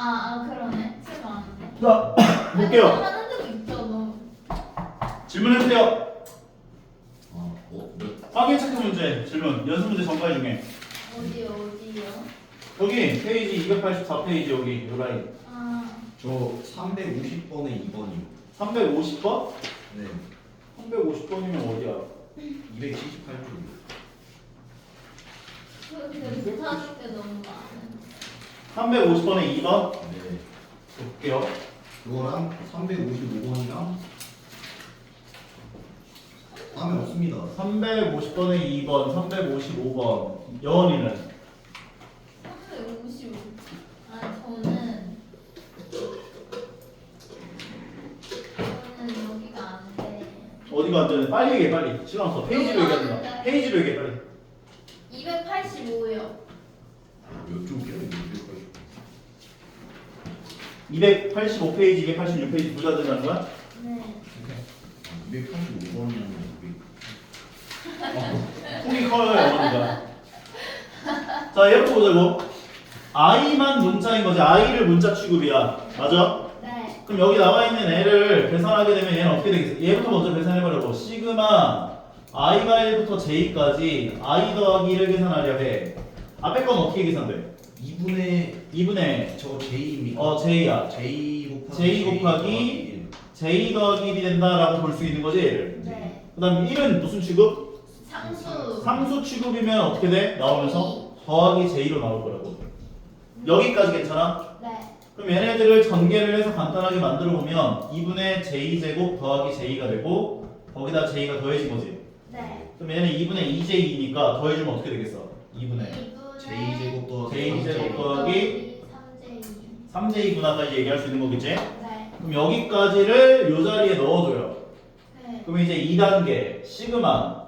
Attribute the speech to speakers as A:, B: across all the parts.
A: 그러네. 칠 많은데.
B: 자, 볼게요.
A: 하는 적 있잖아.
B: 질문해주세요.
C: 몇?
B: 확인 체크 문제 질문. 연습 문제 전과의 중에.
A: 어디요?
B: 여기 페이지 284페이지 여기 요 라인.
C: 저 350번에 2번이요.
B: 350번?
C: 네.
B: 350번이면 어디야?
C: 278쪽.
A: 근데 못하는 게 너무 많아.
B: 350번에 2번?
C: 네.
B: 볼게요.
C: 그거랑 355번이랑 다음에 없습니다.
B: 350번에 2번, 355번. 여원이는?
A: 355. 저는 여기가 안 돼.
B: 어디가 안 되는? 빨리 얘기해 빨리. 시간 없어. 페이지로 얘기하자. 페이지로 얘기해 빨리.
A: 285요.
C: 몇 쪽이야?
B: 285페이지, 286페이지 둘 다 된다는 거야?
A: 네.
C: 285번이면
B: 폭이 커요, 여원이가. 자, 얘부터 보자고. i만 문자인 거지. i를 문자 취급이야. 맞아?
A: 네.
B: 그럼 여기 나와 있는 애를 계산하게 되면 얘는 어떻게 되겠어? 얘부터 먼저 계산해보려고. 시그마 i가 1부터 j까지 i 더하기 1을 계산하려 해. 앞에 건 어떻게 계산돼? 2분의
C: 저 J입니까?
B: j야.
C: J
B: 곱하기 j 더하기 1이 된다라고 볼 수 있는 거지 얘를.
A: 네.
B: 그 다음에 1은 무슨 취급?
A: 상수.
B: 상수 취급이면 어떻게 돼? 나오면서 더하기 j로 나올 거라고. 여기까지 괜찮아?
A: 네.
B: 그럼 얘네들을 전개를 해서 간단하게 만들어 보면 2분의 j제곱 더하기 j가 되고 거기다 j가 더해진 거지.
A: 네.
B: 그럼 얘는 2분의 2j이니까 더해주면 어떻게 되겠어? 2분의
C: J제곱 더하기
B: J제곱 더하기
A: 3j.
B: 3j구나까지 얘기할 수 있는 거겠지?
A: 네.
B: 그럼 여기까지를 이 자리에 넣어줘요.
A: 네.
B: 그럼 이제 2단계 시그마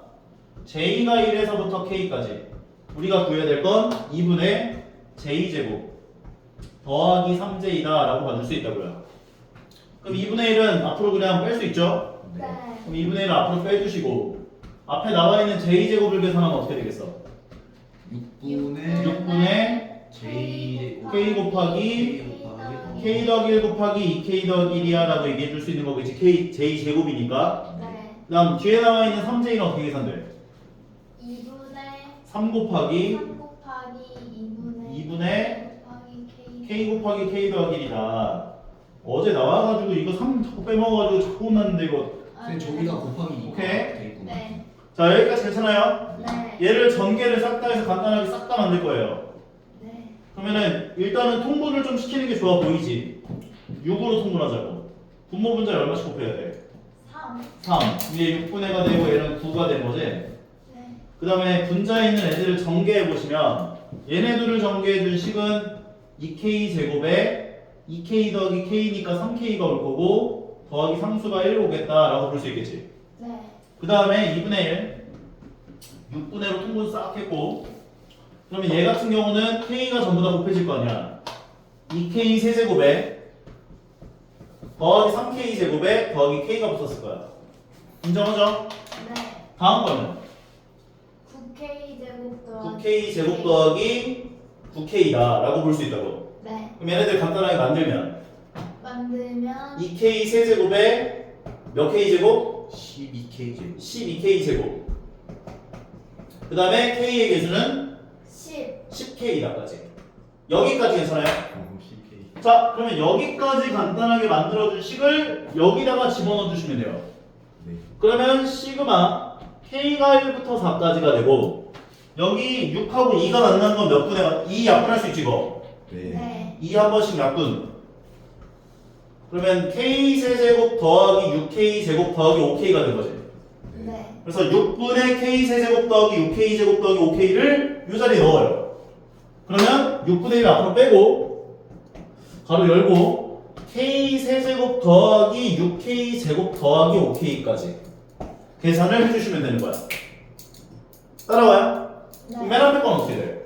B: j가 1에서부터 k까지 우리가 구해야 될 건 2분의 j제곱 더하기 3j다 라고 봐줄 수 있다고요. 그럼 2분의 1은 앞으로 그냥 뺄 수 있죠?
A: 네.
B: 그럼 2분의 1을 앞으로 빼주시고 앞에 나와 있는 j제곱을 계산하면 어떻게 되겠어?
C: 6분의
B: J k 곱하기 k 더하기 1 곱하기 2k 더하기 1이야 라고 얘기해 줄 수 있는 거겠지. k j제곱이니까.
A: 네.
B: 그 다음 뒤에 나와 있는 3j는 어떻게 계산돼?
A: 2분의
B: 3 곱하기
A: 3 곱하기
B: 2분의
A: 곱하기
B: k 곱하기 k 더하기 1이다. 어제 나와가지고 이거 3 자꾸 빼먹어가지고 자꾸 혼났는데 이거.
C: 근데 저기가 곱하기 2가
B: 오케이.
C: 돼 있구나.
A: 네.
B: 자 여기까지 괜찮아요?
A: 네.
B: 얘를 전개를 싹 다 해서 간단하게 싹 다 만들 거예요.
A: 네.
B: 그러면은 일단은 통분을 좀 시키는 게 좋아 보이지? 6으로 통분하자고. 분모 분자에 얼마씩 곱해야 돼?
A: 3.
B: 3. 위에 6분의가 되고 얘는 9가 되는 거지?
A: 네.
B: 그 다음에 분자에 있는 애들을 전개해 보시면 얘네들을 전개해 준 식은 2k 제곱에 2k 더하기 k니까 3k가 올 거고 더하기 상수가 1 오겠다라고 볼 수 있겠지.
A: 네.
B: 그 다음에 2분의 1 6분의 1로 통분 싹 했고 그러면 얘 같은 경우는 k가 전부 다 곱해질 거 아니야. 2k 세제곱에 더하기 3k 제곱에 더하기 k가 붙었을 거야. 인정하죠?
A: 네.
B: 다음 거는
A: 9k 제곱 더하기
B: 9k 제곱 더하기 9k다 라고 볼 수 있다고.
A: 네.
B: 그럼 얘네들 간단하게 만들면
A: 만들면
B: 2k 세제곱에 몇 k 제곱?
C: 12K 제곱.
B: 12k 제곱. 그 다음에 k의 개수는
A: 10.
B: 10k다까지. 여기까지 괜찮아요?
C: 10K.
B: 자, 그러면 여기까지 간단하게 만들어준 식을 여기다가 집어넣어 주시면 돼요.
C: 네.
B: 그러면 시그마 k가 1부터 4까지가 되고 여기 6하고 2가 만나는 건 몇 분의 2 약분할 수 있지 이거.
C: 네.
A: 네.
B: 2 한 번씩 약분. 그러면 k 세제곱 더하기 6k 제곱 더하기 5k가 된 거지.
A: 네.
B: 그래서 6분의 k 세제곱 더하기 6k 제곱 더하기 5k를 이 자리에 넣어요. 그러면 6분의 1 앞으로 빼고 가로 열고 k 세제곱 더하기 6k 제곱 더하기 5k까지 계산을 해주시면 되는 거야. 따라와요? 그럼 맨 앞에 건 어떻게 돼?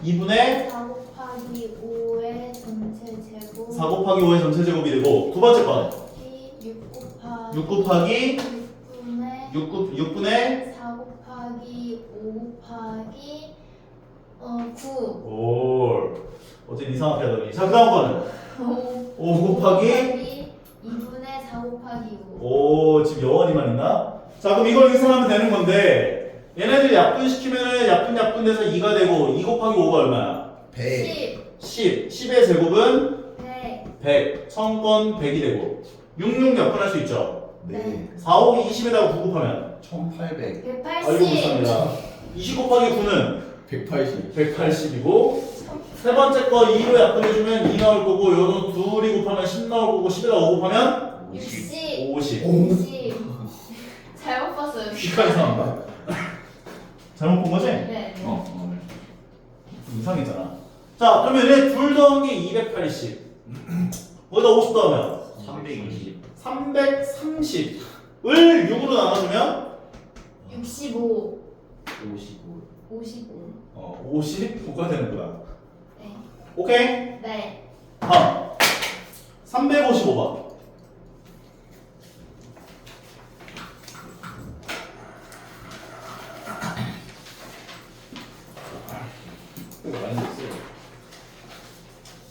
B: 2분의
A: 4 곱하기 5의 전체 제곱
B: 4 곱하기 5의 전체 제곱이 되고 두 번째 건
A: 6 곱하기
B: 6 분의
A: 4 곱하기 5 곱하기 9.
B: 올. 어제 이상하게 하더니. 자, 그 다음 거는 5 곱하기
A: 2분의 4 곱하기 5.
B: 오, 지금 영원히만 있나? 자, 그럼 이걸 계산하면 되는 건데 얘네들 약분시키면은 약분돼서 2가 되고 2 곱하기 5가 얼마야?
C: 100.
B: 10. 10의 제곱은
A: 100.
B: 100. 성건 100이 되고 66 약분할 수 있죠?
C: 네.
B: 4, 5기 20에다가 9 곱하면
C: 1800.
A: 180.
B: 아이고 비쌉니다. 20 곱하기 9는
C: 180.
B: 180이고 세 번째 거 2로 약분해주면 2 나올 거고 요런 둘이 곱하면 10 나올 거고 10에다 5 곱하면
A: 60.
B: 50.
A: 50. 잘못 봤어요.
B: 귀가 이상한가? 잘못 본 거지?
A: 네.
B: 좀 이상했잖아. 자, 그러면 얘 둘 더한 게 280. 거기다 50 더하면
C: 320.
B: 330을 6으로 나눠주면
A: 65.
C: 55.
A: 55.
B: 55가 되는구나.
A: 네.
B: 오케이?
A: 네.
B: 다음 355번.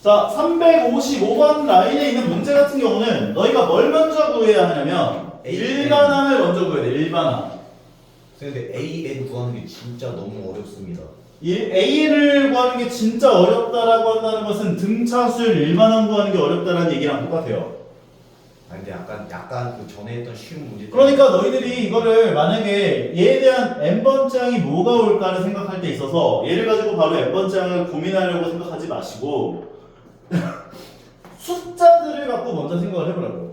B: 자, 355번 라인에 있는 문제 같은 경우는 너희가 뭘 먼저 구해야 하냐면 일반항을 먼저 구해야 돼. 일반항.
C: 근데 AN 구하는 게 진짜 너무 어렵습니다.
B: A를 구하는 게 진짜 어렵다라고 한다는 것은 등차수를 일반항 구하는 게 어렵다라는 얘기랑 똑같아요.
C: 아 근데 약간 그 전에 했던 쉬운 문제.
B: 그러니까 너희들이 이거를 만약에 얘에 대한 n번째 항이 뭐가 올까를 생각할 때 있어서 얘를 가지고 바로 n번째 항을 고민하려고 생각하지 마시고 숫자들을 갖고 먼저 생각을 해보라고요.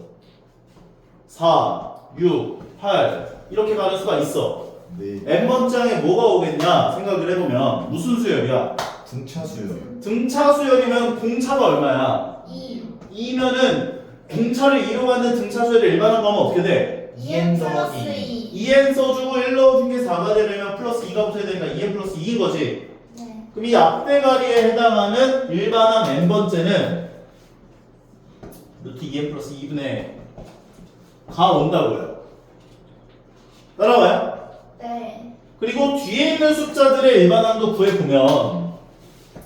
B: 4, 6, 8 이렇게 가는 수가 있어.
C: 네.
B: n번째 항에 뭐가 오겠냐 생각을 해보면 무슨 수열이야?
C: 등차 수열.
B: 등차 수열이면 공차가 얼마야?
A: 2.
B: 2면은 공차를 2로 갖는 등차 수열을 일반항 가면 어떻게 돼?
A: 2n 플러스 2.
B: 2n 써주고 1 넣어준 게 4가 되려면 플러스 2가 붙어야 되니까 2n 플러스 2인 거지.
A: 네.
B: 그럼 이 앞대가리에 해당하는 일반항 n번째는 루트 2n 플러스 2분의 가 온다고요. 따라와요?
A: 네.
B: 그리고 뒤에 있는 숫자들의 일반항도 구해보면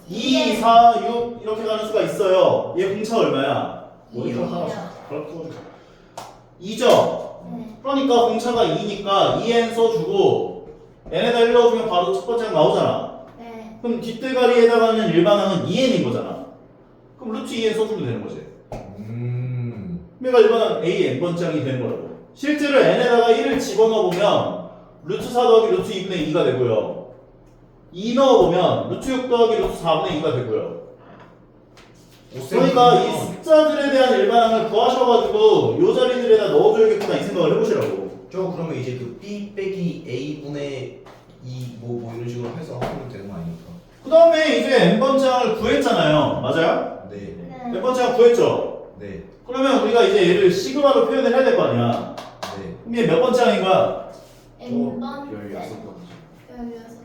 B: 2, 4, 6 이렇게 가는 수가 있어요. 얘 공차 얼마야?
C: 이요.
B: 그렇고 2죠?
A: 네.
B: 그러니까 공차가 2니까 2n 써주고 n에다 1 넣어주면 바로 첫 번째가 나오잖아.
A: 네.
B: 그럼 뒷대가리에 해당하는 일반항은 2n인 거잖아. 그럼 루트 2n 써주면 되는 거지. 그러니까 일반항 a n번째 항이 되는 거라고. 실제로 n에다가 1을 집어넣어보면 루트 4 더하기 루트 2분의 2가 되고요. 2 넣어보면 루트 6 더하기 루트 4분의 2가 되고요. 그러니까 이 숫자들에 대한 일반항을 구하셔가지고 요 자리들에다 넣어줘야겠구나 이 생각을 해보시라고.
C: 저 그러면 이제 그 B 빼기 A분의 2 뭐 이런 식으로 해서 하면 되는 거 아닙니까?
B: 그 다음에 이제 n번째 항을 구했잖아요. 맞아요?
C: 네.
A: 네.
B: n번째 항 구했죠?
C: 네.
B: 그러면 우리가 이제 얘를 시그마로 표현을 해야 될 거 아니야.
C: 네.
B: 그럼 얘 몇 번째 항인가?
A: n번째.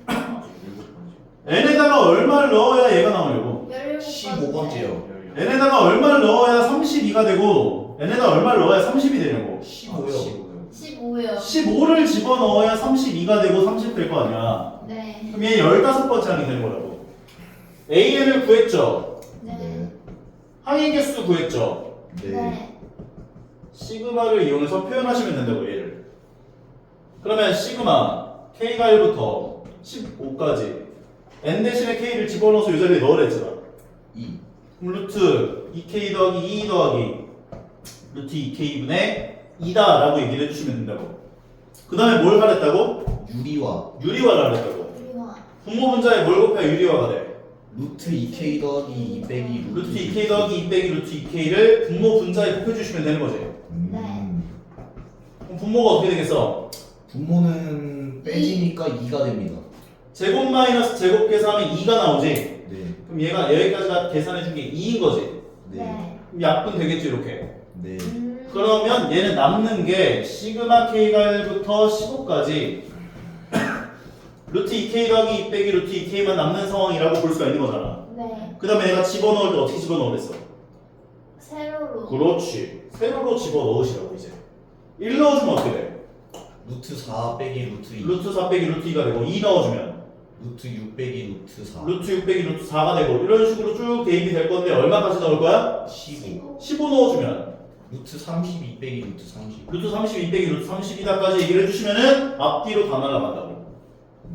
A: 16번째.
B: n에다가 얼마를 넣어야 얘가 나오려고?
C: 15번째요.
B: n에다가 얼마를 넣어야 32가 되고 n에다가 얼마를 넣어야 30이 되냐고.
C: 15요.
A: 15요.
B: 15를 집어넣어야 32가 되고 30 될 거 아니야.
A: 네.
B: 그럼 얘 15번째 항이 되는 거라고. AN을 구했죠.
A: 네.
B: 항의 개수 구했죠.
C: 네.
A: 네.
B: 시그마를 이용해서 표현하시면 된다고 얘를. 그러면 시그마 K가 1부터 15까지 N 대신에 K를 집어넣어서 이 자리에 넣으라 했잖아.
C: 2.
B: 그럼 루트 2K 더하기 2 더하기 루트 2K분의 2다 라고 얘기를 해주시면 된다고. 그 다음에 뭘 하랬다고?
C: 유리화.
B: 유리화를 하랬다고.
A: 우리와
B: 분모 분자에 뭘 곱해야 유리화가 돼?
C: 루트 2K 더하기 2 빼기
B: 루트 2K 더하기 2 빼기 루트 2K를 분모 분자에 곱해주시면 되는 거지. 그럼 분모가 어떻게 되겠어?
C: 분모는 빼지니까 2가 됩니다.
B: 제곱 마이너스 제곱 계산하면 2가 나오지.
C: 네.
B: 그럼 얘가 여기까지가 계산해준 게 2인 거지.
C: 네.
B: 그럼 약분 되겠지 이렇게.
C: 네.
B: 그러면 얘는 남는 게 시그마 K가 1부터 15까지 루트 2K 더하기 2 빼기 루트 2K만 남는 상황이라고 볼 수가 있는 거잖아.
A: 네.
B: 그 다음에 내가 집어넣을 때 어떻게 집어넣으랬어?
A: 세로로.
B: 그렇지. 세로로 집어넣으시라고 이제. 1 넣어주면 어떻게 돼?
C: 루트 4 빼기 루트 2.
B: 루트 4 빼기 루트 2가 되고 2 넣어주면
C: 루트 6 빼기 루트 4
B: 루트 6 빼기 루트 4가 되고 이런 식으로 쭉 대입이 될 건데 얼마까지 넣을 거야?
C: 15
B: 15 넣어주면
C: 루트 32 빼기 루트 30
B: 루트 32 빼기 루트 32다까지 얘기를 해주시면은 앞뒤로 다 날아간다고.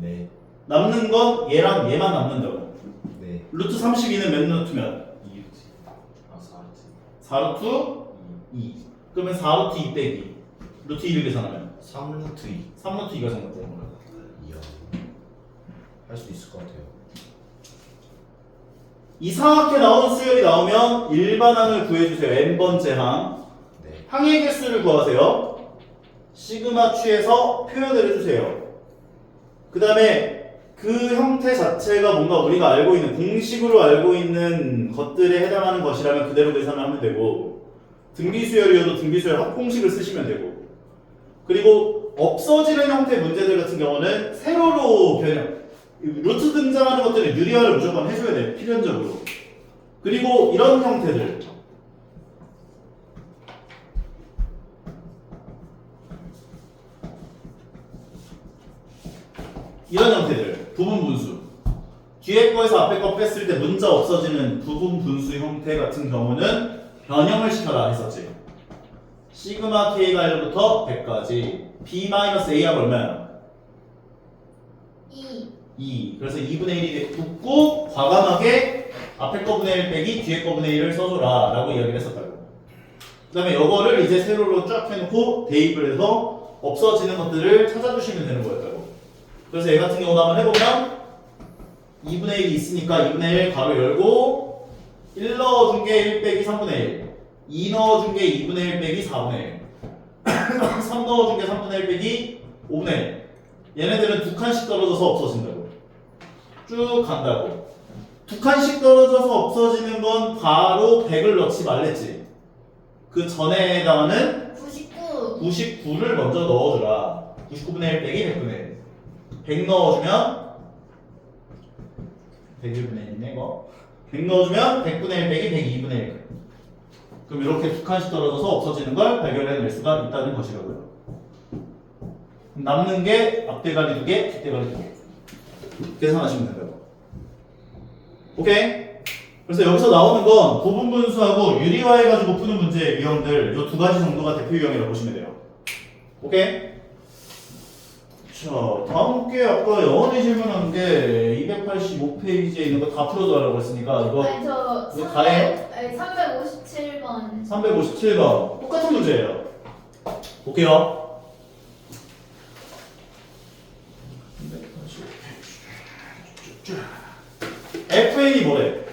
C: 네
B: 남는 건 얘랑 얘만 남는다고.
C: 네.
B: 루트 32는 몇 루트면?
C: 2루트 아 4루트
B: 4루트 2. 그러면 4루트 2 빼기 루트 2를 계산하면
C: 3루트 2
B: 3루트 2가 정답되는 거야.
C: 이야 할 수 있을 것 같아요.
B: 이상하게 나오는 수열이 나오면 일반항을 구해주세요. n번째 항.
C: 네
B: 항의 개수를 구하세요. 시그마 취해서 표현을 해주세요. 그 다음에 그 형태 자체가 뭔가 우리가 알고 있는 공식으로 알고 있는 것들에 해당하는 것이라면 그대로 계산을 하면 되고, 등비수열이어도 등비수열 합공식을 쓰시면 되고, 그리고 없어지는 형태 문제들 같은 경우는 세로로 변형, 루트 등장하는 것들은 유리화를 무조건 해줘야 돼, 필연적으로. 그리고 이런 형태들, 이런 형태들, 부분 분수. 뒤에 거에서 앞에 거 뺐을 때 문자 없어지는 부분 분수 형태 같은 경우는 변형을 시켜라 했었지. 시그마 k가 1부터 100까지 b-a하고 얼마야? 2. 그래서 2분의 1이 붙고 과감하게 앞에 거분의 1 빼기 뒤에 거분의 1을 써줘라 라고 이야기를 했었다고. 그 다음에 이거를 이제 세로로 쫙 해놓고 대입을 해서 없어지는 것들을 찾아주시면 되는 거였다고. 그래서 얘 같은 경우도 한번 해보면 2분의 1이 있으니까 2분의 1 가로 열고 1 넣어준 게 1 빼기 3분의 1, 2 넣어준 게 2분의 1 빼기 4분의 1, 3 넣어준 게 3분의 1 빼기 5분의 1. 얘네들은 두 칸씩 떨어져서 없어진다고. 쭉 간다고. 두 칸씩 떨어져서 없어지는 건 바로 100을 넣지 말랬지. 그 전에 해당하는 99를 먼저 넣어주라. 99분의 1 빼기 100분의 1. 100 넣어주면 101분의 1이네 이거. 100 넣어주면 100분의 1 빼기 102분의 1. 그럼 이렇게 두 칸씩 떨어져서 없어지는 걸 발견해낼 수가 있다는 것이라고요. 남는 게 앞대가리 2개, 뒷대가리 2개. 계산하시면 된다고. 오케이? 그래서 여기서 나오는 건 부분 분수하고 유리화해가지고 푸는 문제의 유형들 이 두 가지 정도가 대표 유형이라고 보시면 돼요. 오케이? 자, 다음 게 아까 영원히 질문한 게 285페이지에 있는 거 다 풀어줘라고 했으니까 이거
A: 아니 저
B: 이거 다 해요?
A: 357번
B: 357번 똑같은 문제예요. 볼게요. FA이 뭐래?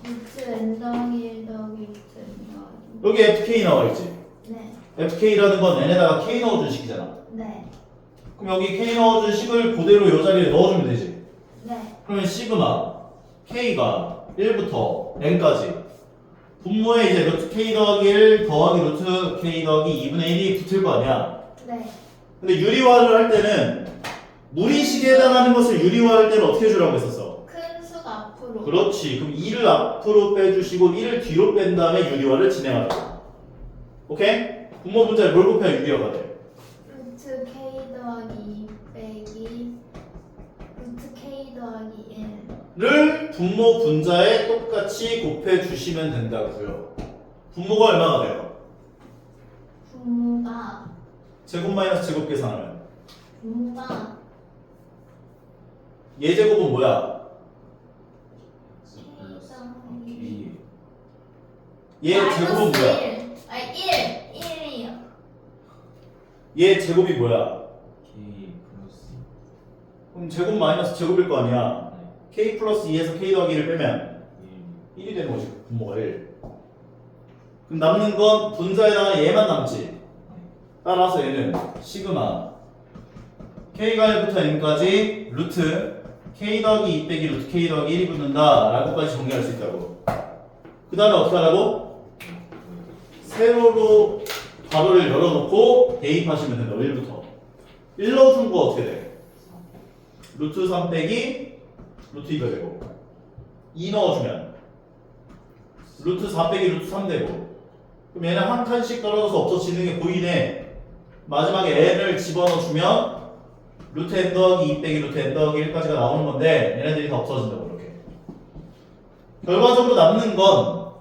A: 루트 n 더하기 1 더하기 루트 n 더하기
B: 여기 FK 나와 있지?
A: 네.
B: FK라는 건 n에다가 K 넣어준 식이잖아.
A: 네.
B: 그럼 여기 K 넣어준 식을 그대로 이 자리에 넣어주면 되지.
A: 네.
B: 그러면 시그마 K가 1부터 n까지 분모에 이제 루트 K 더하기 1 더하기 루트 K 더하기 2분의 1이 붙을 거 아니야.
A: 네.
B: 근데 유리화를 할 때는 무리식에 해당하는 것을 유리화할 때는 어떻게 해주라고 했었어?
A: 큰 수가 앞으로.
B: 그렇지. 그럼 2를 앞으로 빼주시고 1을 뒤로 뺀 다음에 유리화를 진행하라고. 오케이? 분모 분자를 뭘 곱해야 유리화가 돼?
A: 루트 k 더하기 2 빼기 루트 k 더하기
B: 1를 분모 분자에 똑같이 곱해주시면 된다고요. 분모가 얼마가 돼요?
A: 1 분모가
B: 제곱 마이너스 제곱 계산하면 얘 제곱은 뭐야? 얘 제곱은 뭐야?
A: 1. 아니 1이요.
B: 얘 제곱이 뭐야?
C: K 플러스
B: 그럼 제곱 마이너스 제곱일 거 아니야. k 플러스 2에서 k 더하기 1을 빼면
C: 1
B: 1이 되는 거지. 분모가 1. 그럼 남는 건 분자에 해당하는 얘만 남지. 따라서 얘는 시그마 k가 1부터 n까지 루트 k 더하기 2 빼기 루트 k 더하기 1이 붙는다 라고까지 정리할 수 있다고. 그 다음에 어떻게 하라고? 세로로 괄호를 열어놓고 대입하시면 된다. 1부터 1 넣어준 거 어떻게 돼? 루트 3 빼기 루트 2가 되고 2 넣어주면 루트 4 빼기 루트 3 되고. 그럼 얘는 한 칸씩 떨어져서 없어지는 게 보이네. 마지막에 n을 집어넣어주면 루트 n 더하기 2 빼기 루트 n 더하기 1까지가 나오는 건데 얘네들이 다 없어진다고 이렇게. 결과적으로 남는 건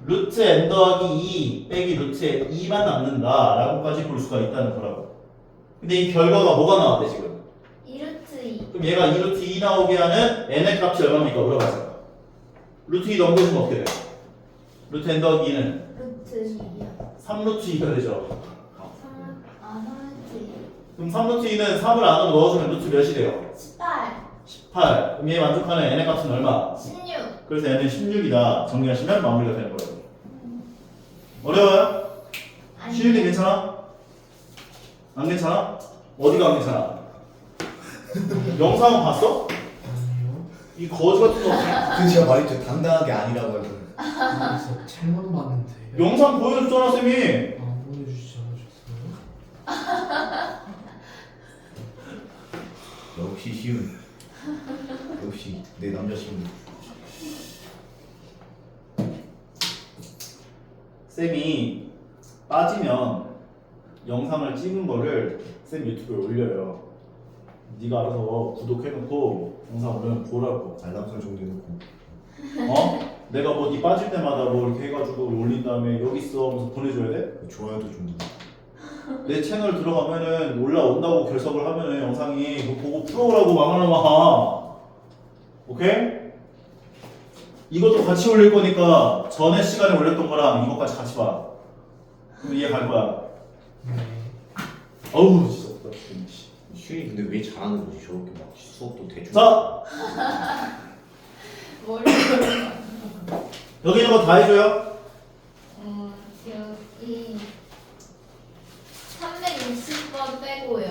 B: 루트 n 더하기 2 빼기 루트 2만 남는다라고까지 볼 수가 있다는 거라고. 근데 이 결과가 뭐가 나왔대 지금?
A: 2루트 2.
B: 그럼 얘가 2루트 2 나오게 하는 n의 값이 얼마입니까? 물어봐서. 루트 2 넘겨주면 어떻게 돼? 루트 n 더하기 2는
A: 루트 2요.
B: 3루트 2가 되죠.
A: 3루트 2.
B: 그럼 3루트 2는 3을 안으로 넣어주면 루트 몇이 돼요?
A: 18.
B: 18. 그럼 얘 만족하는 n의 값은 얼마?
A: 16.
B: 그래서 얘는 16이다. 정리하시면 마무리가 되는 거예요. 어려워요?
A: 아니.
B: 시윤이 괜찮아? 안 괜찮아? 어디가 안 괜찮아? 영상 봤어?
D: 아니요.
B: 이 거지 같은 거
C: 그 제가 말했죠. 당당하게 아니라고 해서.
D: 그래서 잘못 봤는데.
B: 영상 보여줬잖아 쌤이.
D: 안 보내주시지 않으셨어요?
C: 역시 쉬운. 역시 내 남자 쉬운.
B: 쌤이 빠지면 영상을 찍은 거를 쌤 유튜브에 올려요. 네가 알아서 구독해놓고 영상 올리면 보라고.
C: 알람 설정 해놓고
B: 어? 내가 뭐 네 빠질 때마다 뭐 이렇게 해가지고 올린 다음에 여기 있어 하면서 보내줘야 돼?
C: 좋아요도 좀 누르고.
B: 내 채널 들어가면은 올라온다고 결석을 하면은 영상이 그거 보고 풀어오라고 망하나마. 오케이? 이것도 같이 올릴 거니까 전에 시간에 올렸던 거랑 이것까지 같이 봐. 그럼 이해 갈 거야.
D: 네.
B: 어우 진짜 없다.
C: 쉬운이 근데 왜 잘하는 거지? 저렇게 막 수업도 대충.
B: 자
A: 뭘?
B: 여기 있는 거 다 해줘요.
A: 여기 360번 빼고요.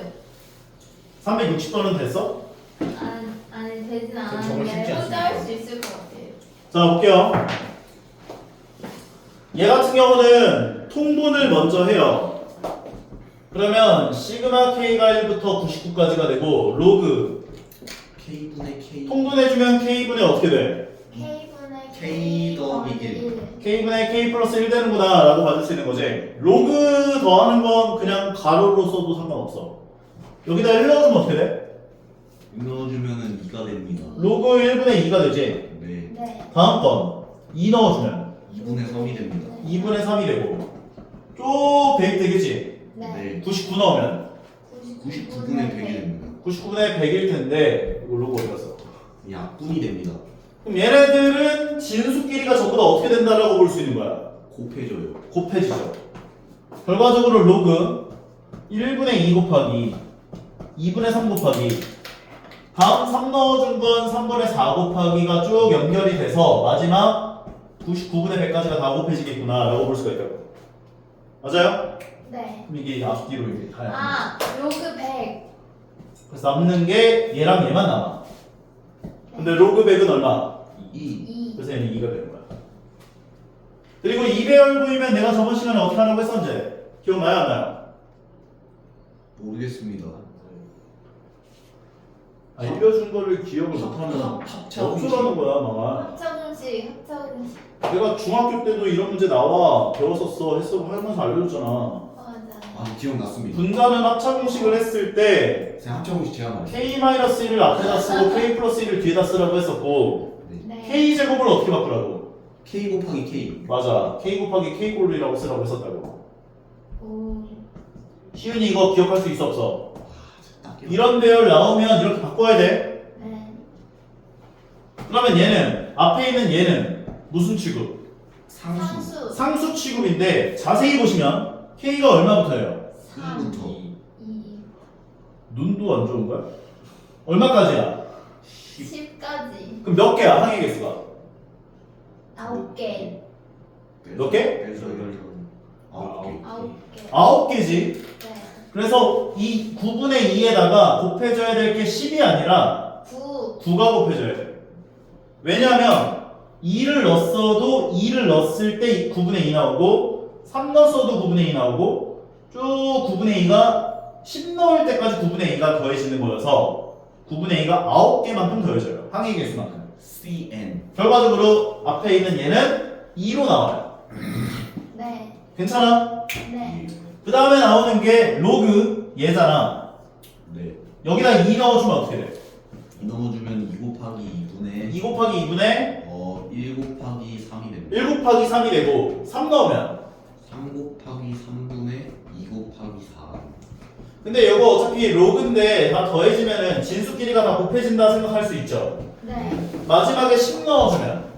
B: 360번은 됐어?
A: 아니 되진
C: 정말
A: 않았는데
C: 쉽지
A: 혼자
C: 않습니다.
A: 할 수 있을 것 같아요.
B: 자 볼게요. 얘 같은 경우는 통분을 먼저 해요. 그러면 시그마 k가 1부터 99까지가 되고 로그
C: K분의 K.
B: 통분해주면 k분의 어떻게 돼?
A: K분의
C: K 더하기 1.
B: k분의 k 플러스 1 되는구나 라고 받을 수 있는 거지. 로그 더하는 건 그냥 가로로 써도 상관없어. 여기다 1 넣어주면 어떻게 돼?
C: 넣어주면은 2가 됩니다.
B: 로그 1분의 2가 되지.
C: 네.
A: 네.
B: 다음 건 2 넣어주면
C: 2분의 3이 됩니다.
B: 2분의 3이 되고 쭉 대입 되겠지.
A: 네.
B: 99 넣으면
C: 99분의 100이 됩니다.
B: 99분의 100일 텐데 이거 로그 어디 갔어?
C: 약분이 됩니다.
B: 그럼 얘네들은 진수끼리가 전부 다 어떻게 된다라고 볼 수 있는 거야?
C: 곱해져요.
B: 곱해지죠. 결과적으로 로그 1분의 2 곱하기 2분의 3 곱하기 다음 3 넣어준 건 3분의 4 곱하기가 쭉 연결이 돼서 마지막 99분의 100까지가 다 곱해지겠구나 라고 볼 수가 있다고. 맞아요?
A: 네.
B: 그럼 이게 앞뒤로 이렇게 다야.
A: 아 로그 100.
B: 그래서 남는 게 얘랑 얘만 남아. 근데 로그 100은 얼마?
C: 2.
A: 2.
B: 그래서 얘는 2가 되는 거야. 그리고 2배열 구이면 내가 저번 시간에 어떻게 하라고 했었는지 기억나요? 안 나요?
C: 모르겠습니다.
B: 알려준 거를 기억을 못하면 어쩌라는 거야 망아.
A: 합차공식.
B: 내가 중학교 때도 이런 문제 나와 배웠었어 했어 하면서 알려줬잖아.
A: 맞아.
C: 아 기억났습니다.
B: 분자는 합차 공식을 했을 때
C: 제가 합쳐보시 제가 말했어요.
B: k-1을 앞에다 쓰고 k 플러스 1을 뒤에다 쓰라고 했었고
C: 네.
A: 네.
B: k 제곱을 어떻게 바꾸라고?
C: K 곱하기 K.
B: 맞아 k 곱하기 k 꼴이라고 쓰라고 했었다고.
A: 오.
B: 시윤이 이거 기억할 수 있어 없어?
C: 딱
B: 이런 배열 나오면 이렇게 바꿔야 돼.
A: 네.
B: 그러면 얘는 앞에 있는 얘는 무슨 취급?
C: 상수.
B: 상수 취급인데 자세히 보시면 k가 얼마부터예요?
C: 2부터
A: 2.
B: 눈도 안 좋은 거야? 얼마까지야?
A: 10까지.
B: 그럼 몇 개야 항의 개수가?
A: 9개.
B: 몇 개?
C: 그래서 9개.
A: 9개.
B: 9개지.
A: 네.
B: 그래서 이 9분의 2에다가 곱해줘야 될 게 10이 아니라
A: 9.
B: 9가 곱해져야 돼. 왜냐하면 2를 넣었어도 2를 넣었을 때 9분의 2 나오고 3 넣었어도 9분의 2 나오고 쭉 9분의 2가 10 넣을 때까지 9분의 2가 더해지는 거여서 9분의 2가 9개만큼 더해져요. 항의 개수만큼.
C: CN.
B: 결과적으로 앞에 있는 얘는 2로 나와요.
A: 네.
B: 괜찮아?
A: 네.
B: 그 다음에 나오는 게 로그 얘잖아.
C: 네.
B: 여기다 2 넣어주면 어떻게 돼?
E: 넣어주면 2 곱하기 2분의
B: 2 곱하기 2분의
E: 1 곱하기 3이 됩니다.
B: 1 곱하기 3이 되고 3 넣으면
E: 3 곱하기 3분의 2 곱하기 4.
B: 근데 이거 어차피 로그인데 다 더해지면은 진수끼리가 다 곱해진다 생각할 수 있죠.
A: 네.
B: 마지막에 10 넣어주면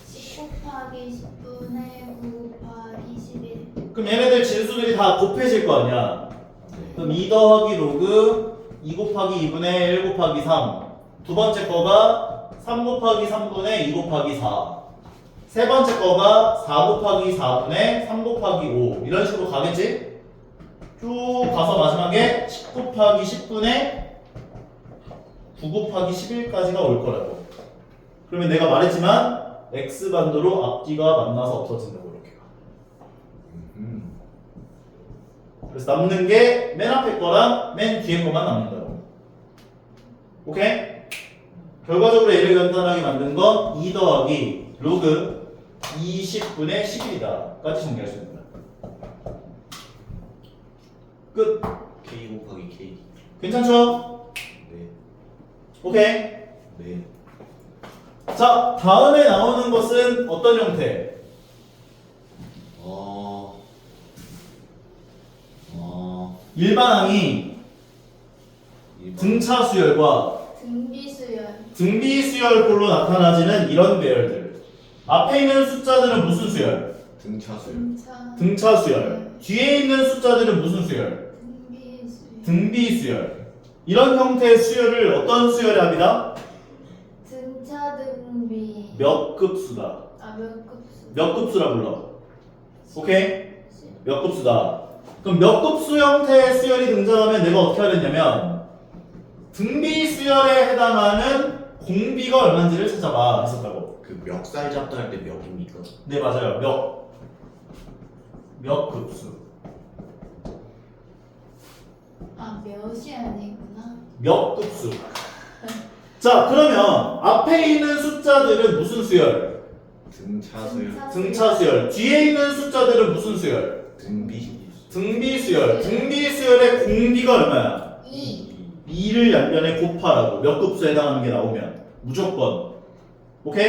A: 10 곱하기 10분의 9 곱하기 11.
B: 그럼 얘네들 진수들이 다 곱해질 거 아니야. 그럼 2 더하기 로그 2 곱하기 2분의 1 곱하기 3. 두 번째 거가 3 곱하기 3분의 2 곱하기 4. 세 번째 거가 4 곱하기 4분의 3 곱하기 5. 이런 식으로 가겠지? 쭉 가서 마지막에 10 곱하기 10분의 9 곱하기 11까지가 올 거라고. 그러면 내가 말했지만 x반도로 앞뒤가 만나서 없어진다고 이렇게 가. 그래서 남는 게 맨 앞에 거랑 맨 뒤에 거만 남는다고. 오케이? 결과적으로 얘를 간단하게 만든 건 2 더하기 로그 20분의 11이다 까지 정리할 수 있는 거야. 끝.
E: K 곱하기 K.
B: 괜찮죠?
E: 네.
B: 오케이.
E: 네.
B: 자, 다음에 나오는 것은 어떤 형태? 일반항이 등차 수열과
A: 등비수열.
B: 등비 수열꼴로 나타나지는 이런 배열들. 앞에 있는 숫자들은 무슨 수열?
E: 등차수열.
A: 등차.
B: 등차 수열. 뒤에 있는 숫자들은 무슨 수열?
A: 등비수열.
B: 등비 수열. 이런 형태의 수열을 어떤 수열에 합니다?
A: 등차 등비.
B: 몇 급수다.
A: 몇 급수.
B: 몇 급수라 불러. 오케이? 몇 급수다. 그럼 몇 급수 형태의 수열이 등장하면 내가 어떻게 하랬냐면 등비 수열에 해당하는 공비가 얼마인지를 찾아봐 했었다고.
E: 그 멱살 잡다 할 때 몇입니까?
B: 네, 맞아요. 몇 급수.
A: 몇이 아니구나.
B: 몇 급수. 자, 그러면 앞에 있는 숫자들은 무슨 수열?
E: 등차수열.
B: 등차 수열. 뒤에 있는 숫자들은 무슨 수열?
E: 등비.
B: 등비 수열. 등비 수열의 공비가 얼마야?
A: 2.
B: 2를 양변에 곱하라고. 몇 급수에 해당하는 게 나오면 무조건. 오케이?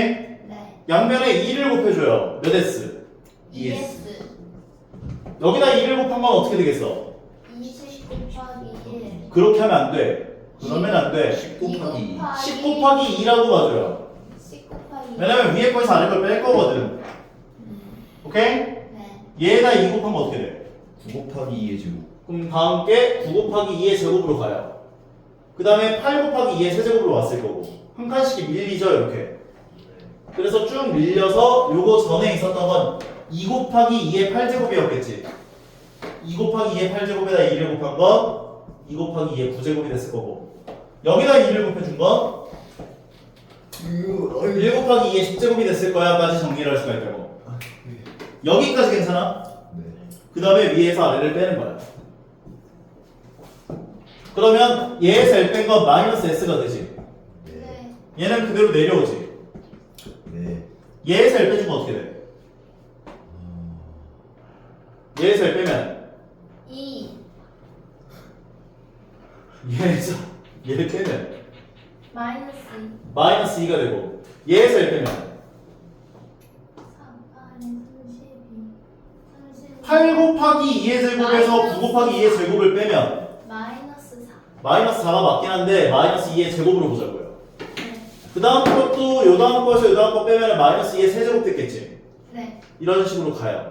A: 네.
B: 양변에 2를 곱해줘요. 몇 S?
A: ES.
B: 여기다 2를 곱한 건 어떻게 되겠어?
A: 20 곱하기 1.
B: 그렇게 하면 안 돼. 그러면 안 돼.
E: 10 곱하기
B: 10 곱하기 2라고 봐줘요.
A: 10 곱하기 2.
B: 왜냐면 위에 거에서 아래 걸 뺄 거거든. 오케이?
A: 네.
B: 얘에다 2 곱하면 어떻게 돼?
E: 9 곱하기 2의 제곱.
B: 그럼 다음 게 9 곱하기 2의 제곱으로 가요. 그 다음에 8 곱하기 2의 세제곱으로 왔을 거고. 한 칸씩 밀리죠, 이렇게. 그래서 쭉 밀려서 요거 전에 있었던 건 2 곱하기 2의 8제곱이었겠지. 2 곱하기 2의 8제곱에다 2를 곱한 건 2 곱하기 2의 9제곱이 됐을 거고. 여기다 2를 곱해준 건 1 곱하기 2의 10제곱이 됐을 거야까지 정리를 할 수가 있다고. 여기까지 괜찮아?
E: 네.
B: 그 다음에 위에서 아래를 빼는 거야. 그러면 얘에서 L 뺀 건 마이너스 S가 되지.
E: 네.
A: 네.
B: 얘는 그대로 내려오지.
E: 네.
B: 얘에서 L 빼주면 어떻게 돼? 얘에서 L 빼면
A: 2.
B: 얘에서 얘를 빼면
A: 마이너스
B: 마이너스 2가 되고 얘에서 L 빼면
A: 3. 32.
B: 8 곱하기 2의 제곱에서 9 곱하기 2의 제곱을 빼면
A: 마이너스 4.
B: 마이너스 4가 맞긴 한데 마이너스 2의 제곱으로 보자고요.
A: 네.
B: 그 다음 것도 요 다음 거에서 요 다음 거 빼면 마이너스 2의 세제곱 됐겠지.
A: 네.
B: 이런 식으로 가요.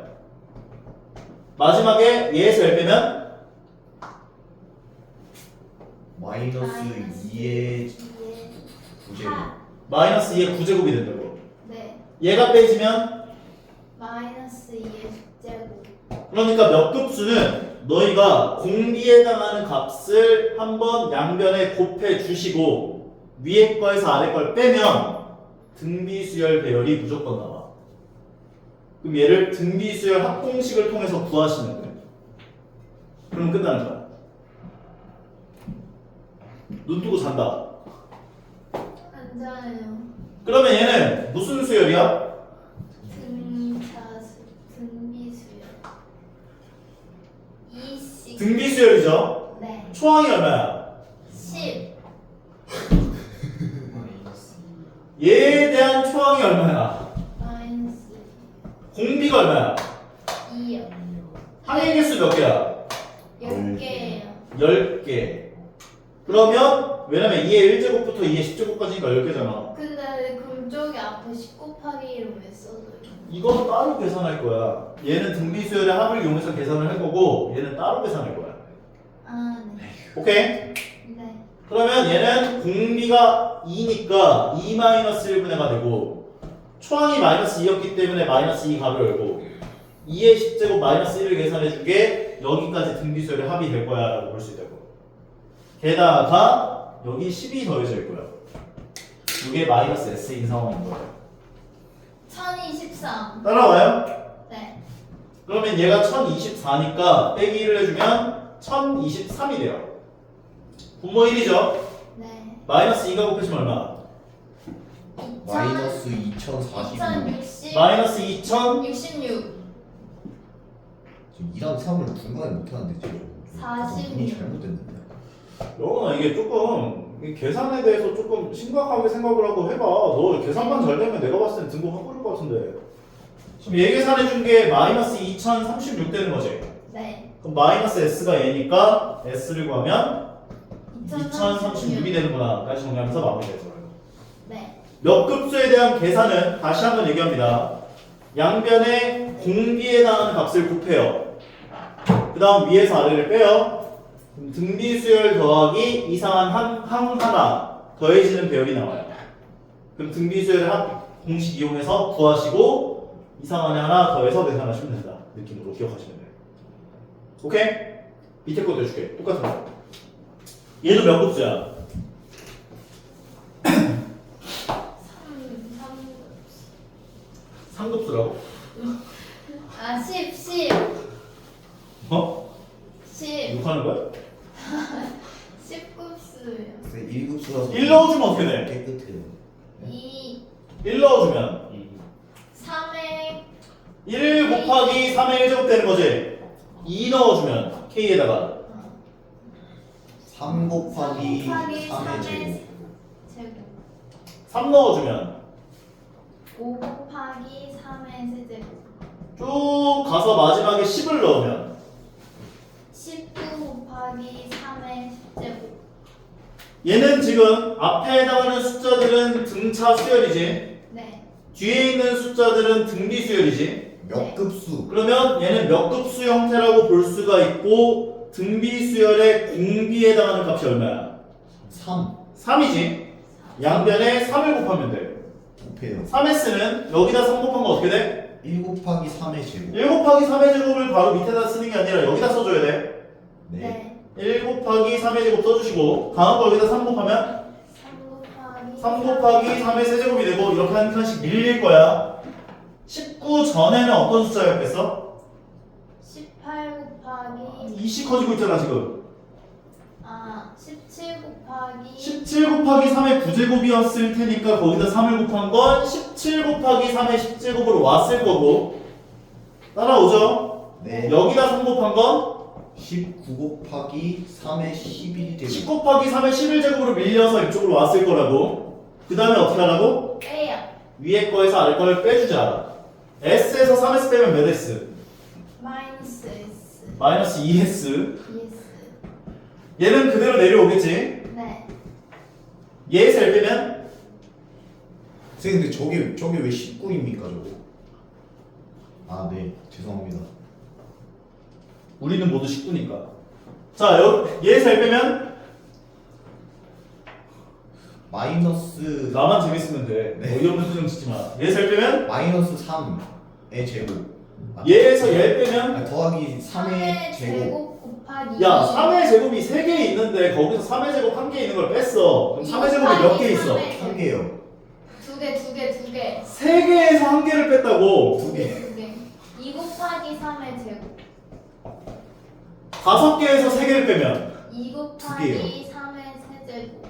B: 마지막에 얘에서 L 빼면
E: 마이너스 2의
A: 2의
E: 9제곱.
B: 마이너스 2의 9제곱이 된다고.
A: 네.
B: 얘가 빼지면
A: 마이너스 2의 10제곱.
B: 그러니까 몇 급수는 너희가 공비에 해당하는 값을 한번 양변에 곱해 주시고 위에 거에서 아래 걸 빼면 등비수열 배열이 무조건 나와. 그럼 얘를 등비수열 합공식을 통해서 구하시면 돼. 그럼 끝나는 거야. 눈 뜨고 잔다.
A: 안 자요.
B: 그러면 얘는 무슨 수열이야?
A: 등비수열. 20.
B: 등비수열이죠.
A: 네.
B: 초항이 얼마야? 얘에 대한 초항이 얼마야?
A: 마이너스
B: 공비가 얼마야?
A: 2요.
B: 항의 개수 몇 개야?
A: 10개예요.
B: 10개. 그러면 왜냐면 2의 1제곱부터 2의 10제곱까지니까 10개잖아.
A: 근데 그럼 저기 앞에 10 곱하기 1은 왜 써져요?
B: 이거는 따로 계산할 거야. 얘는 등비수열의 합을 이용해서 계산을 할 거고 얘는 따로 계산할 거야.
A: 아, 네.
B: 오케이?
A: 네.
B: 그러면 얘는 공비가 2니까 2-1분의가 되고 초항이 마이너스 2였기 때문에 마이너스 2 가로 열고 2의 10제곱 마이너스 1을 계산해주게 여기까지 등비수열의 합이 될 거야 라고 볼 수 있다고. 게다가 여기 10이 더해져 있고요. 이게 마이너스 S인 상황인 거예요.
A: 1023.
B: 따라와요?
A: 네.
B: 그러면 얘가 1024니까 빼기 1을 해주면 1023이 돼요. 분모 1이죠?
A: 네.
B: 마이너스 2가 곱해지면 얼마?
C: 마이너스 2045.
A: 2060.
B: 마이너스 2000
A: 66.
C: 지금 2랑 3을 중간에 못하는데 지금
A: 46.
C: 운이 잘못됐는데.
B: 영훈아 이게 조금 이 계산에 대해서 조금 심각하게 생각을 하고 해봐. 너 계산만 잘 되면 내가 봤을 땐 등급 확 오를 것 같은데. 지금 얘 계산해 준 게 마이너스 2036 되는 거지.
A: 네.
B: 그럼 마이너스 S가 얘니까 S를 구하면 2036이 되는구나. 까지 정리하면서 마무리돼서.
A: 네.
B: 몇 급수에 대한 계산은 다시 한번 얘기합니다. 양변에 공비에 해당하는 값을 곱해요. 그 다음 위에서 아래를 빼요. 그럼 등비수열 더하기 이상한 항 하나 더해지는 배열이 나와요. 그럼 등비수열 합 공식 이용해서 구하시고 이상한 하나 더해서 계산하시면 된다. 느낌으로 기억하시면 돼요. 오케이? 밑에 것도 해줄게. 똑같은 거. 얘도 몇 급수야? 3급수라고?
A: 아, 10.
B: 어?
A: 10.
B: 욕하는 거야?
A: 10급수예요.
C: 근데 1급수라서
B: 1 넣어주면 어떻게 돼?
C: 깨끗해요.
A: 2,
B: 1 넣어주면
A: 3에
B: 1 곱하기 3의 1제곱 되는 거지? 2 넣어주면 K에다가
C: 3 곱하기 3의
A: 3의
C: 제곱.
A: 제곱.
B: 3 넣어주면
A: 5 곱하기 3의 세제곱.
B: 쭉 가서 마지막에 10을 넣으면
A: 19 곱하기 3의 10제곱.
B: 얘는 지금 앞에 해당하는 숫자들은 등차 수열이지
A: 네.
B: 뒤에 있는 숫자들은 등비 수열이지
C: 몇 급수?
B: 그러면 얘는 몇 급수 형태라고 볼 수가 있고 등비 수열의 공비에 해당하는 값이 얼마야?
C: 3
B: 3이지 양변에 3을 곱하면 돼
C: 곱해요.
B: 3S는 여기다 3 곱한 거 어떻게 돼?
C: 1 곱하기 3의 제곱.
B: 1 곱하기 3의 제곱을 바로 밑에다 쓰는 게 아니라 여기다 써줘야 돼.
C: 네.
B: 1 곱하기 3의 제곱 써주시고 다음 거 여기다 3 곱하면 3 곱하기 3의 세제곱이 되고 이렇게 한 칸씩 밀릴 거야. 19 전에는 어떤 숫자였겠어?
A: 18 곱하기
B: 2씩 커지고 있잖아 지금.
A: 17 곱하기
B: 17 곱하기 3의 9제곱이었을 테니까 거기다 3을 곱한 건 17 곱하기 3의 10제곱으로 왔을 거고 따라오죠?
C: 네.
B: 여기다 3 곱한 건
C: 19 곱하기 3의 11이 되고
B: 10 곱하기 3의 11제곱으로 밀려서 이쪽으로 왔을 거라고. 그 다음에 어떻게 하라고?
A: 빼요.
B: 위에 거에서 아래 거를 빼주자. S에서 3S 빼면 몇 S?
A: 마이너스 S.
B: 마이너스 2S.
A: ES.
B: 얘는 그대로 내려오겠지.
A: 네.
B: 얘에서 1 빼면
C: 선생님 근데 저게 왜 19입니까 저거? 아 네 죄송합니다.
B: 우리는 모두 19니까. 자, 얘에서 1 빼면
C: 마이너스
B: 나만 재밌으면 돼.
C: 네.
B: 어이없는 표정 짓지 마. 얘에서 1 빼면
C: 마이너스 3의 제곱.
B: 얘에서 1 빼면
C: 아니, 더하기 3의 제곱.
A: 곱하기
B: 야, 3의 제곱이 3개 있는데 거기서 3의 제곱 1개 있는 걸 뺐어. 그럼 3의 제곱이 몇 개 있어?
C: 한 개요.
A: 2개.
B: 3개에서 1개를 뺐다고.
C: 2개.
A: 2 곱하기 3의 제곱.
B: 5개에서 3개를 빼면
A: 2
C: 개요.
A: 곱하기 3의 세제곱.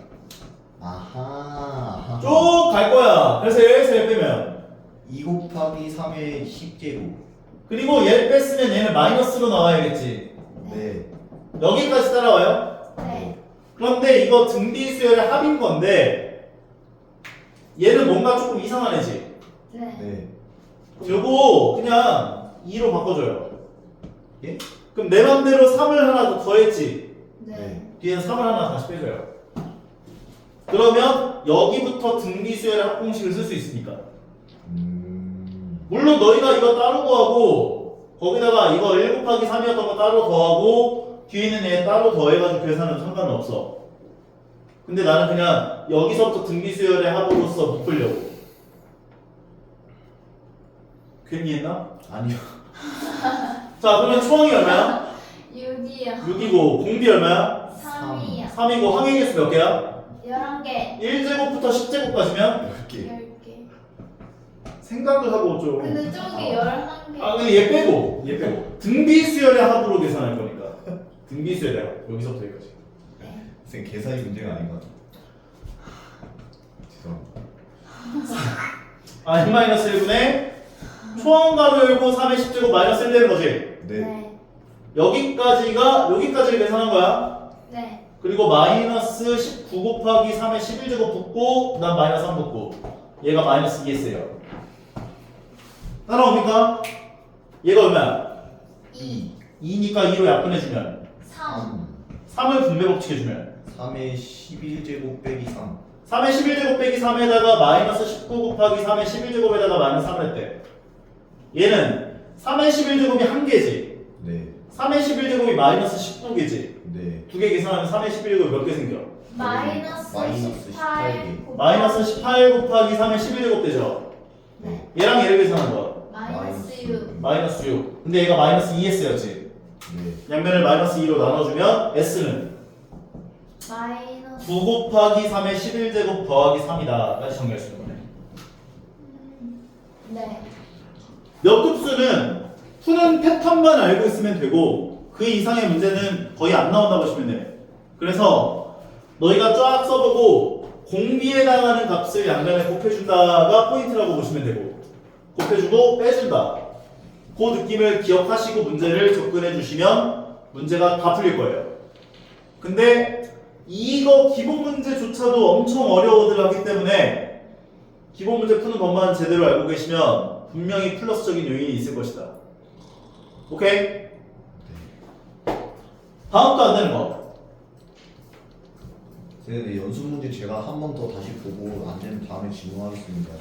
C: 아하.
B: 쭉 갈 거야. 그래서 얘에서 1 빼면
C: 2 곱하기 3의 10제곱.
B: 그리고 얘 뺐으면 얘는 마이너스로 나와야겠지.
C: 네.
B: 여기까지 따라와요?
A: 네.
B: 그런데 이거 등비수열의 합인 건데 얘는 뭔가 조금 이상한 애지.
A: 네.
C: 네.
B: 요거 그냥 2로 바꿔줘요.
C: 예?
B: 그럼 내 맘대로 3을 하나 더 더했지.
A: 네.
B: 뒤에는 3을 하나 다시 빼줘요. 그러면 여기부터 등비수열의 합공식을 쓸 수 있으니까. 물론 너희가 이거 따로 구하고 거기다가 이거 1 곱하기 3이었던 거 따로 더하고 뒤에 있는 애 따로 더해가지고 계산은 상관은 없어. 근데 나는 그냥 여기서부터 등비수열의 합으로서 묶으려고. 괜히 했나?
C: 아니요.
B: 자 그러면 초항이 얼마야?
A: 6이요.
B: 6이고 공비 얼마야?
A: 3이요.
B: 3이고 항의 개수 몇 개야?
A: 11개.
B: 1제곱부터 10제곱까지면
C: 이렇게.
A: 10개.
B: 생각을 하고 좀.
A: 근데 저기 11개.
B: 아 근데 얘 빼고 등비수열의 합으로 계산할 거니까 등비수열의 합 여기서부터 여기까지.
A: 네.
C: 선생님 계산이 문제가 아닌 것 같아요. 죄송합니다.
B: n-1분의 초항 가로 열고 3의 10제곱 마이너스 1 되는 거지.
C: 네.
A: 네.
B: 여기까지를 계산한 거야.
A: 네.
B: 그리고 마이너스 19 곱하기 3의 11제곱 붙고 난 마이너스 3 붙고 얘가 마이너스 2했어요. 따라옵니까? 얘가 얼마야?
A: 2.
B: 2니까 2로 약분해주면
A: 3.
B: 3을 분배 법칙해주면
C: 3의 11제곱 빼기 3.
B: 3의 11제곱 빼기 3에다가 마이너스 19 곱하기 3의 11제곱에다가 마이너스 3을 했대. 얘는 3의 11제곱이 1개지.
C: 네.
B: 3의 11제곱이 마이너스 19개지.
C: 네.
B: 두 개 계산하면 3의 11제곱이 몇 개 생겨?
A: 마이너스
C: 마이너스
A: 18.
B: 마이너스 18 곱하기 3의 11제곱 되죠.
C: 네.
B: 얘랑 얘를 계산한 거야.
A: 마이너스 6.
B: 마이너스 6. 근데 얘가 마이너스 2S였지.
C: 네.
B: 양면을 마이너스 2로 나눠주면 S는
A: 마이너스
B: 9 곱하기 3의 11제곱 더하기 3이다까지 정리할 수 있는 거네.
A: 네.
B: 몇 급수는 푸는 패턴만 알고 있으면 되고 그 이상의 문제는 거의 안 나온다고 보시면 돼. 그래서 너희가 쫙 써보고 공비에 해당하는 값을 양면에 곱해준다가 포인트라고 보시면 되고 곱해주고 빼준다. 그 느낌을 기억하시고 문제를 접근해 주시면 문제가 다 풀릴 거예요. 근데 이거 기본 문제조차도 엄청 어려워들 하기 때문에 기본 문제 푸는 법만 제대로 알고 계시면 분명히 플러스적인 요인이 있을 것이다. 오케이? 다음도 안 되는 거.
C: 근데 연습 문제 제가 한 번 더 다시 보고 안 되면 다음에 질문하겠습니다.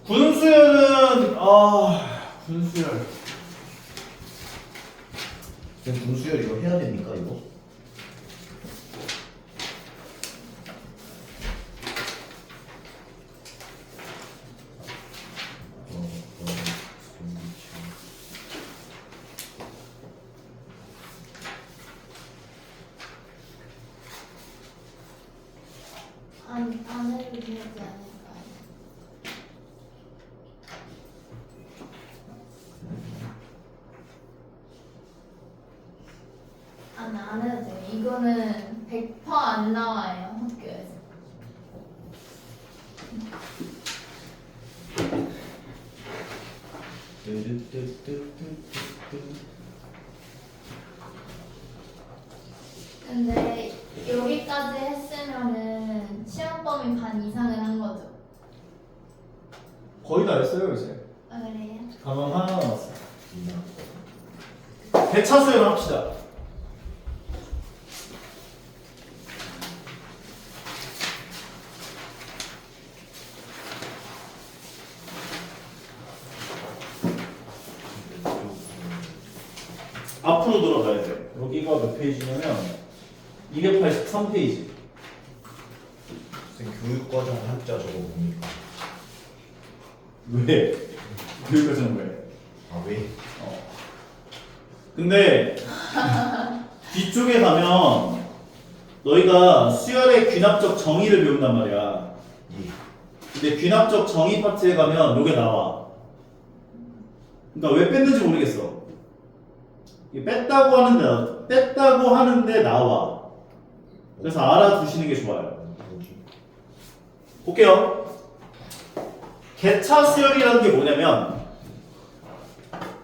B: 분수열은 분수열.
C: 선생님 분수열 이거 해야 됩니까 이거?
A: 안 해도 되지 않을까요? 안 해도 돼요. 이거는 100% 안 나와요, 학교에서. 근데 여기까지 했으면은 시험 범위 반 이상을 한 거죠.
B: 거의 다 했어요 이제.
A: 아, 그래요?
B: 단원 하나 남았어. 대차수열을 합시다. 앞으로 돌아가야 돼. 여기가 몇 페이지냐면 283페이지.
C: 선생님 교육과정 한자 저거 뭡니까?
B: 왜? 교육과정 왜?
C: 아 왜?
B: 근데 뒤쪽에 가면 너희가 수열의 귀납적 정의를 배운단 말이야.
C: 예.
B: 근데 귀납적 정의 파트에 가면 이게 나와. 그러니까 왜 뺐는지 모르겠어. 이게 뺐다고 하는데 나와. 그래서 알아두시는 게 좋아요.
C: 뭐지?
B: 볼게요. 개차 수열이라는 게 뭐냐면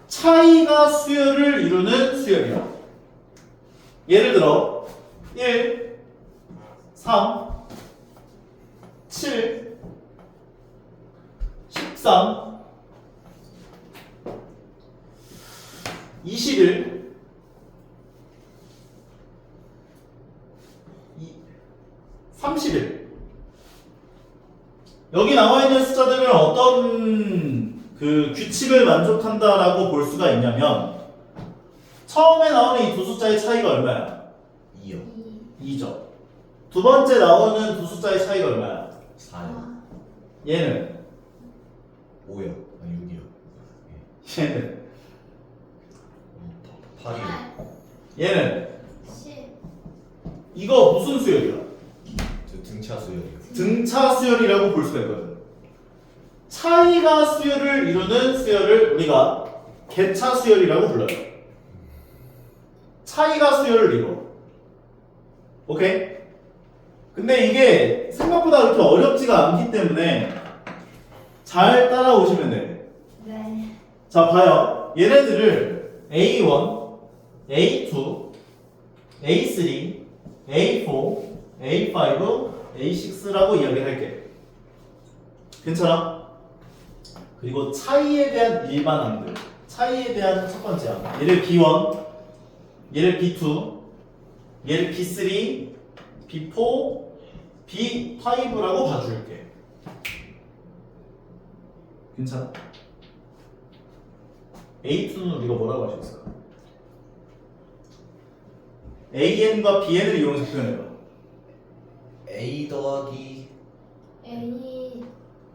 B: 차이가 수열을 이루는 수열이야. 예를 들어 1, 3, 7, 13 21 31 여기 나와 있는 숫자들은 어떤 그 규칙을 만족한다라고 볼 수가 있냐면 처음에 나오는 이 두 숫자의 차이가 얼마야?
C: 2요.
B: 2죠. 두 번째 나오는 두 숫자의 차이가 얼마야?
C: 4요.
B: 얘는
C: 5요. 아 6이요.
B: 얘는
C: 8이요.
B: 얘는
A: 10.
B: 이거 무슨 수열이야?
C: 저 등차 수열이요.
B: 등차 수열이라고 볼 수가 있거든. 차이가 수열을 이루는 수열을 우리가 객차 수열이라고 불러요. 차이가 수열을 이루어. 오케이? 근데 이게 생각보다 그렇게 어렵지가 않기 때문에 잘 따라오시면 돼.
A: 네.
B: 자, 봐요. 얘네들을 A1, A2, A3, A4, A5, A6라고 이야기할게. 괜찮아? 그리고 차이에 대한 일반항들. 차이에 대한 첫 번째 항. 얘를 B1, 얘를 B2, 얘를 B3, B4, B5라고 봐줄게. 괜찮아? A2는 우리가 뭐라고 할 수 있을까? AN과 BN을 이용해서 표현해봐.
C: A 더하기
A: A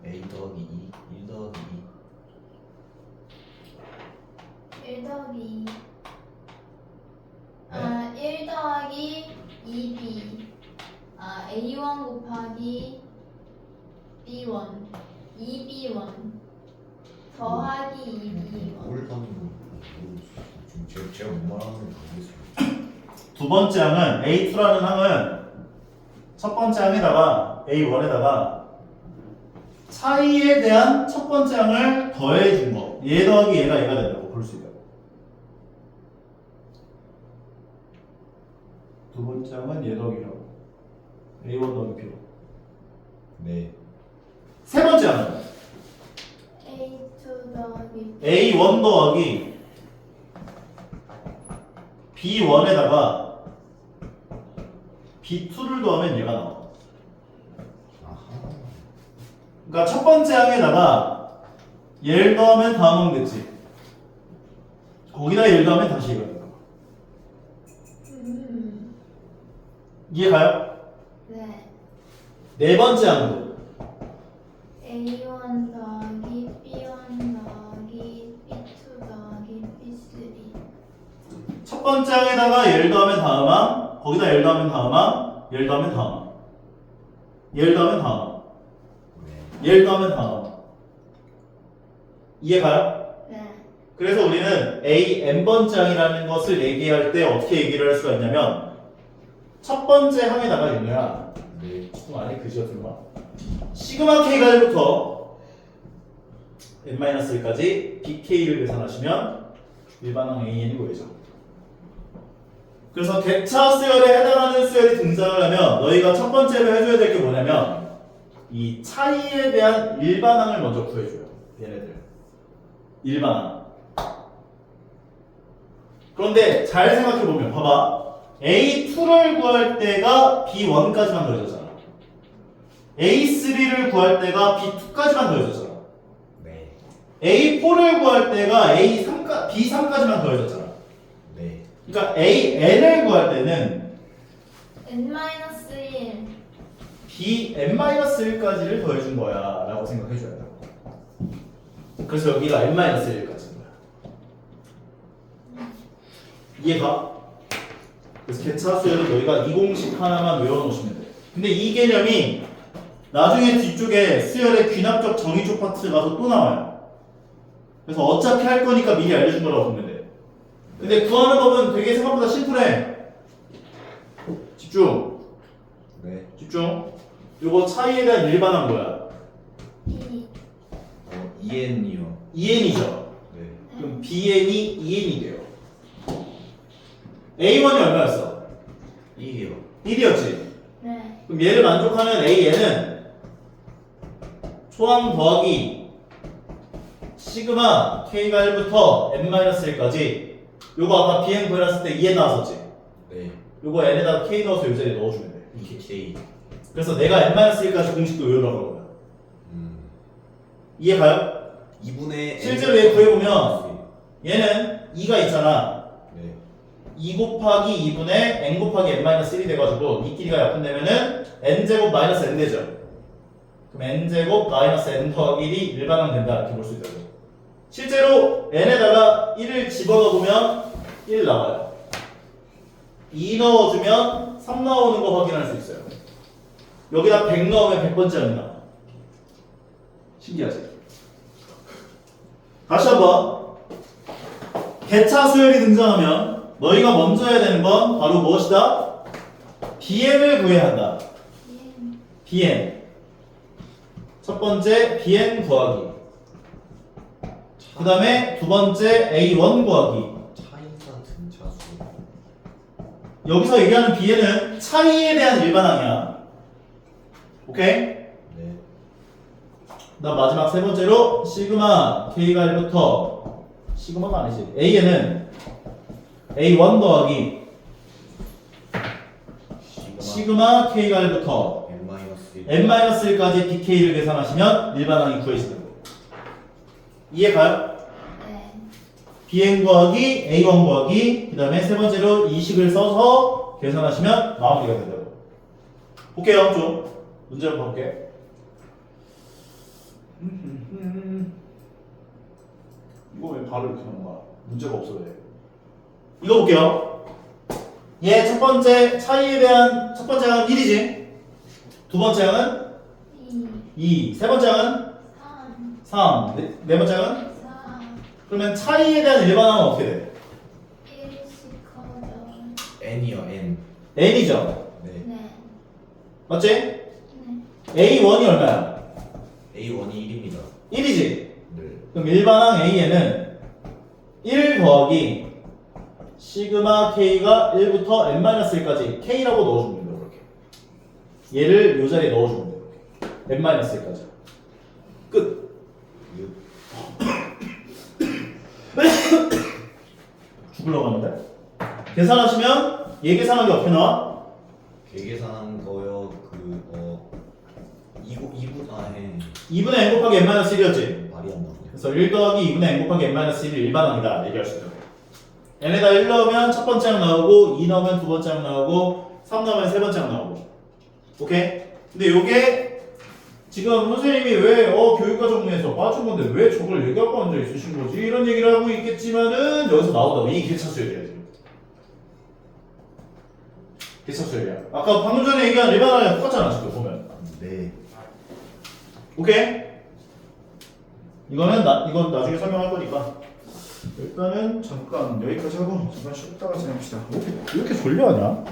C: A 더하기 2, 1 더하기
A: 1 더하기
C: 네?
A: 1 더하기 2B A1 곱하기 B1 2B1 더하기 2B1
C: 뭘 하는 거 지금 제가 뭐 말하는 건지 모르겠어요.
B: 두 번째 항은 A2라는 항은 첫 번째 항에다가 A1에다가 차이에 대한 첫 번째 항을 더해준 거. 얘 더하기 얘가 된다고 볼 수 있다. 두 번째 항은 얘 더하기라고. A1 더하기 B1.
C: 네.
B: 세 번째 항은
A: A2 더하기
B: A1 더하기 B1에다가 B2를 더하면 얘가 나와.
C: 아하.
B: 그러니까 첫 번째 항에다가 얘를 더하면 다음 항 됐지. 거기다 얘를 더하면 다시 얘가 된다. 이해가요?
A: 네
B: 네 번째 항도
A: A1 더하기 B1 더하기 B2 더하기 B3
B: 첫 번째 항에다가 얘를 더하면 다음 항, 거기다 얘를 더하면 다음 항, 얘를 더하면 다음 항, 얘를 더하면 다음 항,
C: 네.
B: 얘를 더하면 다음 항. 이해가요?
A: 네
B: 그래서 우리는 A, n번째 항이라는 것을 얘기할 때 어떻게 얘기를 할 수가 있냐면 첫 번째 항에다가 얘네야
C: 네.
B: 좀 안에 그지가 들어가 시그마 K가 1부터 n-1까지 BK를 계산하시면 일반항 AN이 보이죠. 그래서 객차 수열에 해당하는 수열이 등장을 하면 너희가 첫 번째로 해줘야 될 게 뭐냐면 이 차이에 대한 일반항을 먼저 구해줘요. 얘네들 일반항. 그런데 잘 생각해보면 봐봐. A2를 구할 때가 B1까지만 더해졌잖아. A3를 구할 때가 B2까지만 더해졌잖아.
C: 네.
B: A4를 구할 때가 B3까지만 더해졌잖아.
C: 네.
B: 그러니까 AN을 구할 때는
A: N-1
B: Bn-1까지를 더해준 거야 라고 생각해줘야 돼. 그래서 여기가 n-1까지인 거야. 이해가? 그래서 객차 수열은 너희가 이 공식 하나만 외워놓으시면 돼. 근데 이 개념이 나중에 뒤쪽에 수열의 귀납적 정의조 파트 가서 또 나와요. 그래서 어차피 할 거니까 미리 알려준 거라고 보면 돼. 근데 구하는 법은 되게 생각보다 심플해. 집중.
C: 네.
B: 집중. 요거 차이에 대한 일반항 뭐야?
A: B
C: EN이요.
B: EN이죠.
C: 네.
B: 그럼 BN이 EN이 돼요. A1이 얼마였어?
C: 1이요.
B: 1이었지.
A: 네
B: 그럼 얘를 만족하는 AN은 초항 더하기 시그마 K가 1부터 n-1까지 요거 아까 bn 구해놨을 때 2n 나왔었지?
C: 네.
B: 요거 n에다가 K 넣어서 요 자리에 넣어주면 돼.
C: 이게 K.
B: 그래서 내가 n-1까지 공식도 외우라고 하는 거야. 이해 가요?
C: 2분의
B: 실제로 얘 구해보면 얘는 2가 있잖아.
C: 네.
B: 2 곱하기 2분의 n 곱하기 n-1이 돼가지고 이끼리가 약분되면은 n제곱 마이너스 n 되죠. 그럼 n제곱 마이너스 n 더하기 1이 일반항 된다 이렇게 볼 수 있다고. 실제로 n에다가 1을 집어넣으면 1 나와요. 2 넣어주면 3 나오는 거 확인할 수 있어요. 여기다 100 넣으면 100번째 항이 나와. 신기하지? 다시 한번 개차 수열이 등장하면 너희가 먼저 해야 되는 건 바로 무엇이다? bn을 구해야 한다. bn 첫 번째 bn 구하기, 그 다음에 두 번째 a1 구하기.
C: 차이가 등차수.
B: 여기서 얘기하는 bn은 차이에 대한 일반항이야. 오케이?
C: 네.
B: 그다음 마지막 세 번째로 시그마 k가 1부터 시그마가 아니지 a는 a1 더하기 시그마 k가 1부터
C: n-1.
B: n-1까지 bk를 계산하시면 일반항이 구해지는 거. 이해 가요?
A: 네.
B: bn 구하기 a1 구하기 그 다음에 세 번째로 이 식을 써서 계산하시면 마무리가 된다고. 볼게요. 좀 문제를 볼게. 이거 왜 바로 이렇게 하는 거야? 문제가 없어 왜? 이거 볼게요. 얘 첫 번째 차이에 대한 첫 번째 항은 1이지. 두 번째 항은 2. 세 번째 항은 3. 네 번째 항은
A: 4.
B: 그러면 차이에 대한 일반항은 어떻게 돼?
A: 1씩 커져.
C: n이요 n.
B: n이죠.
C: 네.
A: 네.
B: 맞지?
A: 네.
B: a1이 얼마야?
C: a1이 1입니다.
B: 1이지.
C: 네.
B: 그럼 일반항 a에는 1 더하기 시그마 k가 1부터 n-1까지 k라고 넣어주면 돼요. 그렇게. 얘를 요 자리에 넣어주면 돼요. n-1까지. 끝. 죽으려고 하는데? 계산하시면 얘 계산한 게 어떻게 나와?
C: 계산한 거요. 2분 안에
B: 2분의 n 곱하기 n-1이었지?
C: 말이 안 나오네.
B: 그래서 1 더하기 2분의 n 곱하기 n-1이 일반항이다 얘기할 수 있죠. n에다 1 넣으면 첫 번째 항 나오고 2 넣으면 두 번째 항 나오고 3 넣으면 세 번째 항 나오고. 오케이? 근데 요게 지금 선생님이 왜 교육과 정리에서 빠진 건데 왜 저걸 얘기하고 앉아 있으신 거지? 이런 얘기를 하고 있겠지만은 여기서 나온다고. 이 개차 수열이야 지금. 개차 수열이야. 아까 방금 전에 얘기한 일반항이랑 똑같잖아 지금 보면.
C: 네.
B: 오케이? 이건 나중에 설명할 거니까 일단은 잠깐 여기까지 하고 잠깐 쉬었다가 진행합시다. 왜 이렇게 졸려하냐?